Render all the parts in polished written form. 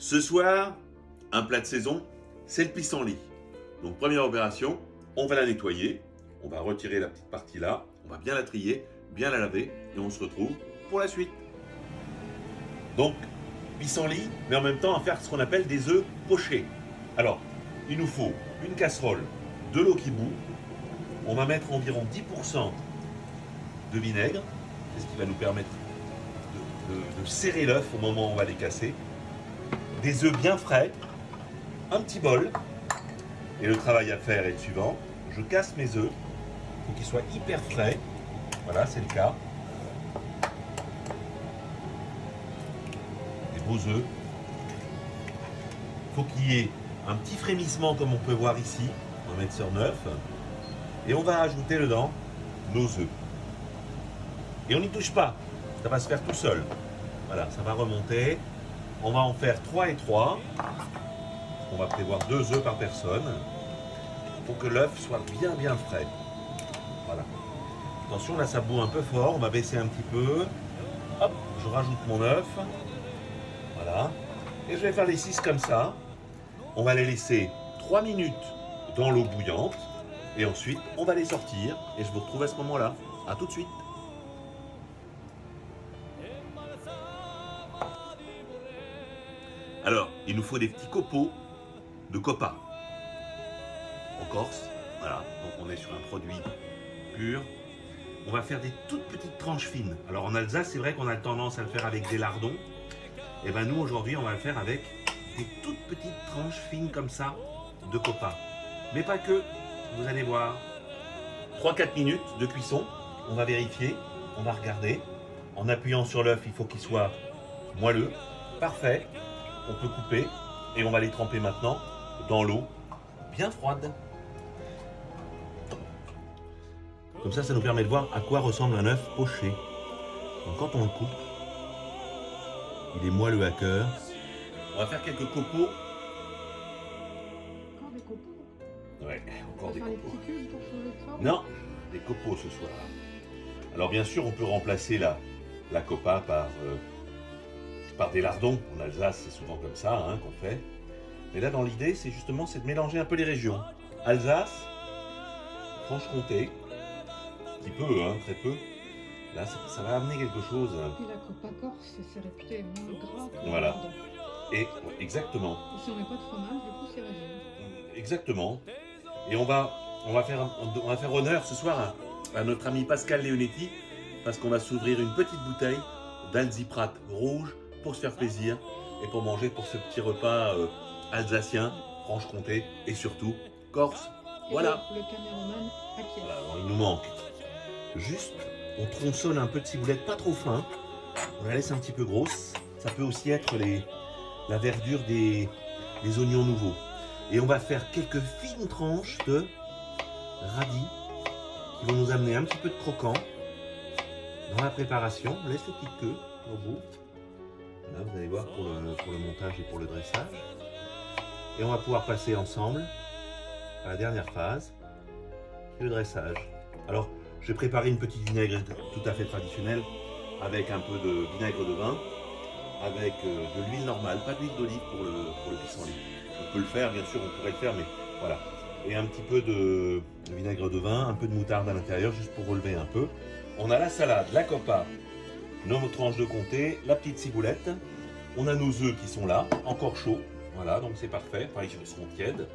Ce soir, un plat de saison, c'est le pissenlit. Donc première opération, on va la nettoyer, on va retirer la petite partie là, on va bien la trier, bien la laver et on se retrouve pour la suite. Donc pissenlit, mais en même temps à faire ce qu'on appelle des œufs pochés. Alors, il nous faut une casserole, de l'eau qui bout, on va mettre environ 10% de vinaigre, c'est ce qui va nous permettre de serrer l'œuf au moment où on va les casser, des œufs bien frais, un petit bol, et le travail à faire est le suivant. Je casse mes œufs, il faut qu'ils soient hyper frais, voilà c'est le cas. Des beaux œufs. Il faut qu'il y ait un petit frémissement comme on peut voir ici, on va mettre sur 9, et on va ajouter dedans nos œufs. Et on n'y touche pas, ça va se faire tout seul. Voilà, ça va remonter. On va en faire 3 et 3. On va prévoir 2 œufs par personne pour que l'œuf soit bien frais. Voilà. Attention, là ça bout un peu fort, on va baisser un petit peu. Hop, je rajoute mon œuf. Voilà. Et je vais faire les 6 comme ça. On va les laisser 3 minutes dans l'eau bouillante. Et ensuite, on va les sortir. Et je vous retrouve à ce moment-là. A tout de suite. Alors, il nous faut des petits copeaux de copa. En Corse, voilà, donc on est sur un produit pur. On va faire des toutes petites tranches fines. Alors en Alsace, c'est vrai qu'on a tendance à le faire avec des lardons. Et bien nous, aujourd'hui, on va le faire avec des toutes petites tranches fines comme ça de copa. Mais pas que, vous allez voir. 3-4 minutes de cuisson, on va vérifier, on va regarder. En appuyant sur l'œuf, il faut qu'il soit moelleux. Parfait, on peut couper et on va les tremper maintenant dans l'eau bien froide. Comme ça nous permet de voir à quoi ressemble un œuf poché. Donc quand on le coupe, il est moelleux à cœur. On va faire quelques copeaux. Encore des copeaux. Ouais, On encore va des faire les copeaux. petits cubes pour changer de forme. Non, des copeaux ce soir. Alors bien sûr, on peut remplacer la copa par des lardons. En Alsace, c'est souvent comme ça hein, qu'on fait. Mais là, dans l'idée, c'est justement de mélanger un peu les régions. Alsace, Franche-Comté, un petit peu, hein, très peu. Là, ça va amener quelque chose. Et la copa corse, c'est réputé moins gras que Voilà. le lardon. Et ouais, exactement, Et si on met pas de fromage, du coup, c'est régime. exactement. Et on va faire honneur ce soir à notre ami Pascal Leonetti, parce qu'on va s'ouvrir une petite bouteille d'Alziprat rouge pour se faire plaisir et pour manger pour ce petit repas alsacien, Franche-Comté et surtout Corse. Et Voilà. le caméraman acquiesce. Voilà, alors il nous manque juste, on tronçonne un peu de ciboulette, pas trop fin, on la laisse un petit peu grosse. Ça peut aussi être la verdure des oignons nouveaux. Et on va faire quelques fines tranches de radis qui vont nous amener un petit peu de croquant dans la préparation. On laisse les petites queues au bout. Là, vous allez voir pour le montage et pour le dressage. Et on va pouvoir passer ensemble à la dernière phase, qui est le dressage. Alors, j'ai préparé une petite vinaigrette tout à fait traditionnelle avec un peu de vinaigre de vin, avec de l'huile normale, pas d'huile d'olive pour le pissenlit. On peut le faire, bien sûr, on pourrait le faire, mais voilà. Et un petit peu de vinaigre de vin, un peu de moutarde à l'intérieur, juste pour relever un peu. On a la salade, la copa, nos tranches de comté, la petite ciboulette. On a nos œufs qui sont là, encore chauds. Voilà, donc c'est parfait. Enfin, ils seront tièdes.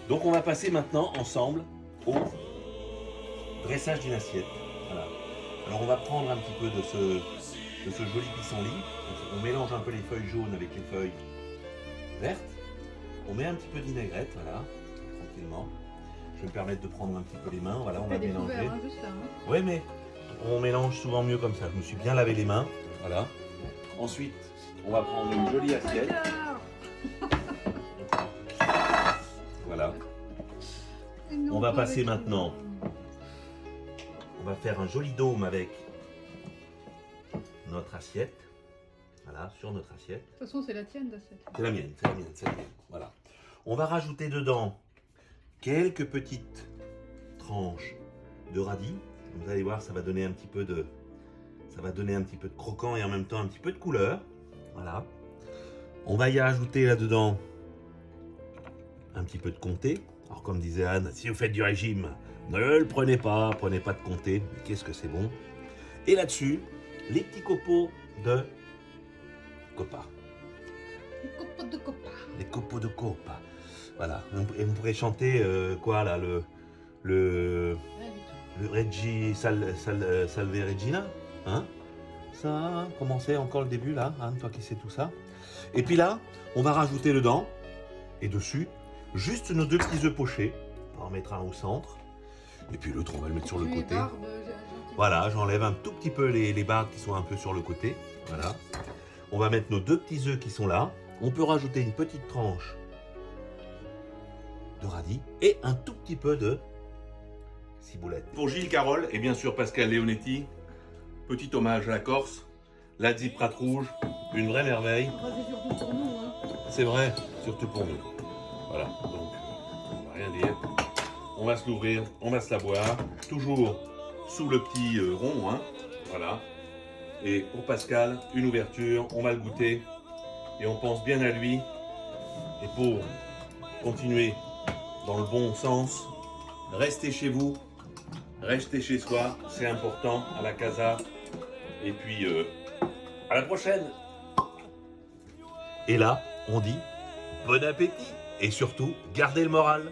Donc on va passer maintenant ensemble au dressage d'une assiette. Voilà. Alors on va prendre un petit peu de ce joli pissenlit. On mélange un peu les feuilles jaunes avec les feuilles vertes. On met un petit peu de vinaigrette, voilà, tranquillement. Je vais me permettre de prendre un petit peu les mains. Voilà, on va mélanger. Découvert, hein, juste là. Hein. Oui, mais on mélange souvent mieux comme ça. Je me suis bien lavé les mains. Voilà. Ensuite, on va prendre une jolie assiette. Voilà. On va passer maintenant. On va faire un joli dôme avec notre assiette. Voilà, sur notre assiette. De toute façon, c'est la tienne d'assiette. C'est la mienne, c'est la mienne, c'est la mienne. Voilà. On va rajouter dedans quelques petites tranches de radis. Vous allez voir, ça va donner un petit peu de croquant et en même temps un petit peu de couleur. Voilà. On va y rajouter là-dedans un petit peu de comté. Alors comme disait Anne, si vous faites du régime, ne le prenez pas de comté. Mais qu'est-ce que c'est bon. Et là-dessus, les petits copeaux de copa. Les copeaux de copa. Les copeaux de copa. Voilà. Et on pourrait chanter quoi là, le Reggi Salve Regina, hein? Ça, comment c'est encore le début là, Anne, toi qui sais tout ça. Et puis là, on va rajouter dedans et dessus juste nos deux petits œufs pochés. On va en mettre un au centre. Et puis l'autre, on va le mettre sur le côté. Voilà, j'enlève un tout petit peu les barbes qui sont un peu sur le côté. Voilà. On va mettre nos deux petits œufs qui sont là. On peut rajouter une petite tranche de radis et un tout petit peu de ciboulette. Pour Gilles Carole et bien sûr Pascal Leonetti, petit hommage à la Corse, la Ziprate rouge, une vraie merveille. C'est surtout pour nous, hein. C'est vrai, surtout pour nous. Voilà, donc on va rien dire. On va se l'ouvrir, on va se la boire, toujours sous le petit rond, hein. Voilà. Et pour Pascal, une ouverture, on va le goûter et on pense bien à lui. Et pour continuer dans le bon sens, restez chez vous, restez chez soi, c'est important, à la casa. Et puis, à la prochaine. Et là, on dit bon appétit et surtout, gardez le moral.